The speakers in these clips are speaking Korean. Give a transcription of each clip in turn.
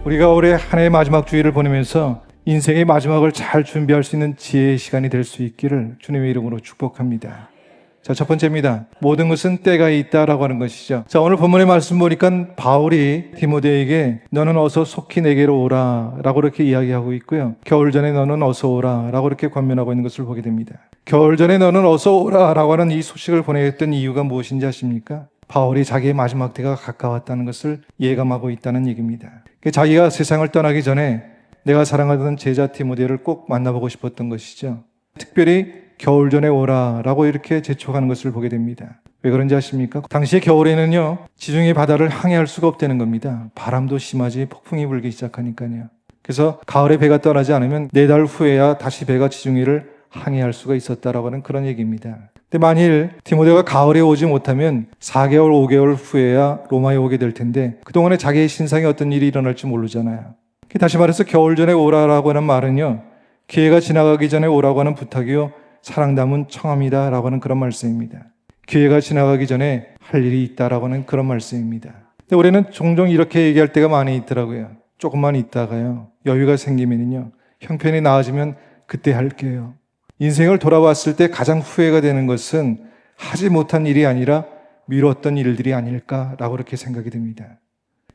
우리가 올해 한 해의 마지막 주일을 보내면서 인생의 마지막을 잘 준비할 수 있는 지혜의 시간이 될 수 있기를 주님의 이름으로 축복합니다. 자, 첫 번째입니다. 모든 것은 때가 있다라고 하는 것이죠. 자, 오늘 본문의 말씀 보니까 바울이 디모데에게 너는 어서 속히 내게로 오라 라고 이렇게 이야기하고 있고요. 겨울 전에 너는 어서 오라 라고 이렇게 권면하고 있는 것을 보게 됩니다. 겨울 전에 너는 어서 오라 라고 하는 이 소식을 보내했던 이유가 무엇인지 아십니까? 바울이 자기의 마지막 때가 가까웠다는 것을 예감하고 있다는 얘기입니다. 자기가 세상을 떠나기 전에 내가 사랑하던 제자 디모데를 꼭 만나보고 싶었던 것이죠. 특별히 겨울 전에 오라 라고 이렇게 재촉하는 것을 보게 됩니다. 왜 그런지 아십니까? 당시의 겨울에는요, 지중해 바다를 항해할 수가 없다는 겁니다. 바람도 심하지 폭풍이 불기 시작하니까요. 그래서 가을에 배가 떠나지 않으면 4달 후에야 다시 배가 지중해를 항해할 수가 있었다라고 하는 그런 얘기입니다. 근데 만일 디모데가 가을에 오지 못하면 4개월, 5개월 후에야 로마에 오게 될 텐데 그동안에 자기의 신상에 어떤 일이 일어날지 모르잖아요. 다시 말해서 겨울 전에 오라라고 하는 말은요, 기회가 지나가기 전에 오라고 하는 부탁이요, 사랑 담은 청함이다 라고 하는 그런 말씀입니다. 기회가 지나가기 전에 할 일이 있다라고 하는 그런 말씀입니다. 근데 올해는 종종 이렇게 얘기할 때가 많이 있더라고요. 조금만 있다가요, 여유가 생기면요, 형편이 나아지면 그때 할게요. 인생을 돌아봤을 때 가장 후회가 되는 것은 하지 못한 일이 아니라 미뤘던 일들이 아닐까라고 그렇게 생각이 듭니다.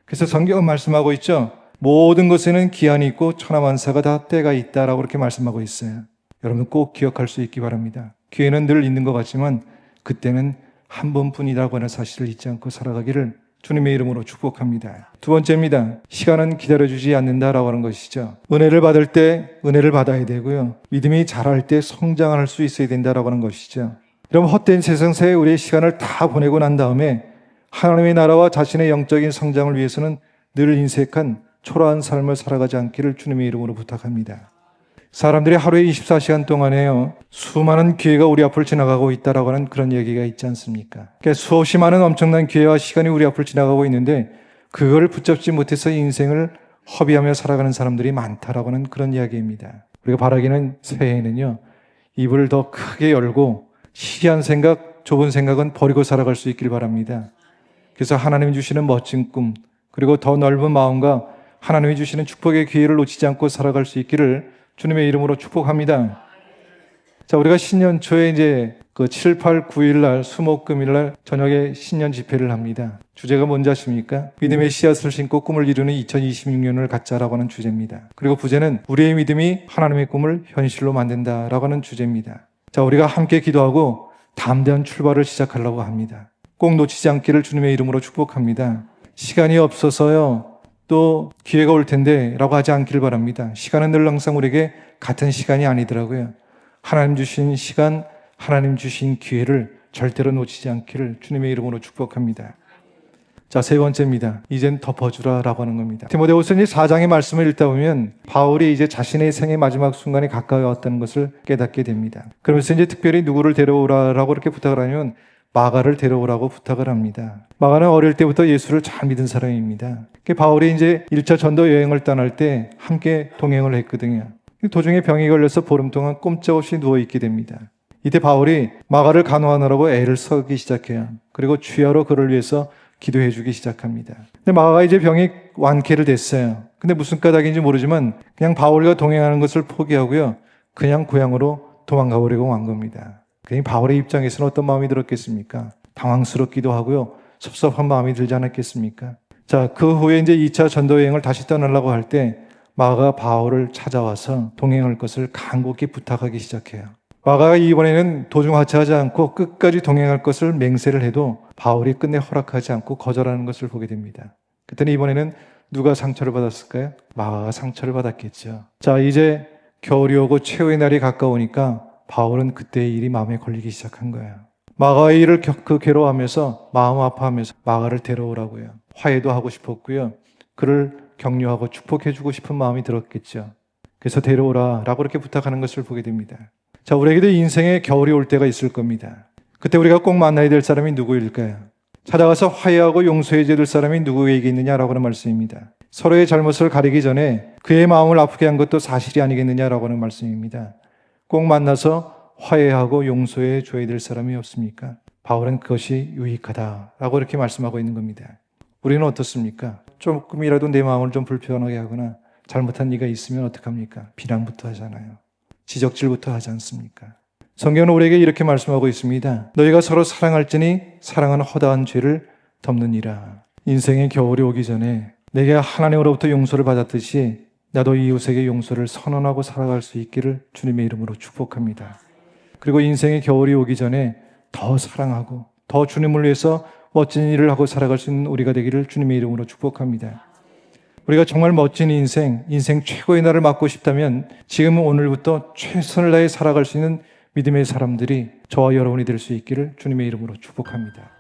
그래서 성경은 말씀하고 있죠. 모든 것에는 기한이 있고 천하만사가 다 때가 있다라고 그렇게 말씀하고 있어요. 여러분 꼭 기억할 수 있기 바랍니다. 기회는 늘 있는 것 같지만 그때는 한 번뿐이라고 하는 사실을 잊지 않고 살아가기를 주님의 이름으로 축복합니다. 두 번째입니다. 시간은 기다려주지 않는다라고 하는 것이죠. 은혜를 받을 때 은혜를 받아야 되고요, 믿음이 자랄 때 성장할 수 있어야 된다라고 하는 것이죠. 여러분, 헛된 세상사에 우리의 시간을 다 보내고 난 다음에 하나님의 나라와 자신의 영적인 성장을 위해서는 늘 인색한 초라한 삶을 살아가지 않기를 주님의 이름으로 부탁합니다. 사람들이 하루에 24시간 동안에요, 수많은 기회가 우리 앞을 지나가고 있다라고 하는 그런 얘기가 있지 않습니까? 그러니까 수없이 많은 엄청난 기회와 시간이 우리 앞을 지나가고 있는데 그걸 붙잡지 못해서 인생을 허비하며 살아가는 사람들이 많다라고 하는 그런 이야기입니다. 우리가 바라기는 새해에는요, 입을 더 크게 열고 시리한 생각, 좁은 생각은 버리고 살아갈 수 있길 바랍니다. 그래서 하나님이 주시는 멋진 꿈, 그리고 더 넓은 마음과 하나님이 주시는 축복의 기회를 놓치지 않고 살아갈 수 있기를 주님의 이름으로 축복합니다. 자, 우리가 신년 초에 이제 7, 8, 9일 날, 수목금일 날 저녁에 신년 집회를 합니다. 주제가 뭔지 아십니까? 믿음의 씨앗을 심고 꿈을 이루는 2026년을 갖자라고 하는 주제입니다. 그리고 부제는 우리의 믿음이 하나님의 꿈을 현실로 만든다라고 하는 주제입니다. 자, 우리가 함께 기도하고 담대한 출발을 시작하려고 합니다. 꼭 놓치지 않기를 주님의 이름으로 축복합니다. 시간이 없어서요, 또 기회가 올 텐데 라고 하지 않기를 바랍니다. 시간은 늘 항상 우리에게 같은 시간이 아니더라고요. 하나님 주신 시간, 하나님 주신 기회를 절대로 놓치지 않기를 주님의 이름으로 축복합니다. 자, 세 번째입니다. 이젠 덮어주라 라고 하는 겁니다. 디모데후서 4장의 말씀을 읽다 보면 바울이 이제 자신의 생의 마지막 순간에 가까이 왔다는 것을 깨닫게 됩니다. 그러면서 이제 특별히 누구를 데려오라 라고 이렇게 부탁을 하면 마가를 데려오라고 부탁을 합니다. 마가는 어릴 때부터 예수를 잘 믿은 사람입니다. 바울이 이제 1차 전도 여행을 떠날 때 함께 동행을 했거든요. 도중에 병이 걸려서 보름 동안 꼼짝없이 누워있게 됩니다. 이때 바울이 마가를 간호하느라고 애를 쓰기 시작해요. 그리고 주야로 그를 위해서 기도해 주기 시작합니다. 근데 마가가 이제 병이 완쾌를 됐어요. 근데 무슨 까닭인지 모르지만 그냥 바울과 동행하는 것을 포기하고요, 그냥 고향으로 도망가 버리고 간 겁니다. 그러니 바울의 입장에서는 어떤 마음이 들었겠습니까? 당황스럽기도 하고요, 섭섭한 마음이 들지 않았겠습니까? 자, 그 후에 이제 2차 전도 여행을 다시 떠나려고 할 때 마가가 바울을 찾아와서 동행할 것을 간곡히 부탁하기 시작해요. 마가가 이번에는 도중 하차하지 않고 끝까지 동행할 것을 맹세를 해도 바울이 끝내 허락하지 않고 거절하는 것을 보게 됩니다. 그랬더니 이번에는 누가 상처를 받았을까요? 마가가 상처를 받았겠죠. 자, 이제 겨울이 오고 최후의 날이 가까우니까 바울은 그때의 일이 마음에 걸리기 시작한 거예요. 마가의 일을 괴로워하면서 마음 아파하면서 마가를 데려오라고요. 화해도 하고 싶었고요, 그를 격려하고 축복해주고 싶은 마음이 들었겠죠. 그래서 데려오라 라고 이렇게 부탁하는 것을 보게 됩니다. 자, 우리에게도 인생에 겨울이 올 때가 있을 겁니다. 그때 우리가 꼭 만나야 될 사람이 누구일까요? 찾아가서 화해하고 용서해줘야 될 사람이 누구에게 있느냐라고 하는 말씀입니다. 서로의 잘못을 가리기 전에 그의 마음을 아프게 한 것도 사실이 아니겠느냐라고 하는 말씀입니다. 꼭 만나서 화해하고 용서해 줘야 될 사람이 없습니까? 바울은 그것이 유익하다라고 이렇게 말씀하고 있는 겁니다. 우리는 어떻습니까? 조금이라도 내 마음을 좀 불편하게 하거나 잘못한 일이 있으면 어떡합니까? 비난부터 하잖아요. 지적질부터 하지 않습니까? 성경은 우리에게 이렇게 말씀하고 있습니다. 너희가 서로 사랑할지니 사랑은 허다한 죄를 덮느니라. 인생의 겨울이 오기 전에 내가 하나님으로부터 용서를 받았듯이 나도 이웃에게 용서를 선언하고 살아갈 수 있기를 주님의 이름으로 축복합니다. 그리고 인생의 겨울이 오기 전에 더 사랑하고 더 주님을 위해서 멋진 일을 하고 살아갈 수 있는 우리가 되기를 주님의 이름으로 축복합니다. 우리가 정말 멋진 인생 최고의 날을 맞고 싶다면 지금 오늘부터 최선을 다해 살아갈 수 있는 믿음의 사람들이 저와 여러분이 될 수 있기를 주님의 이름으로 축복합니다.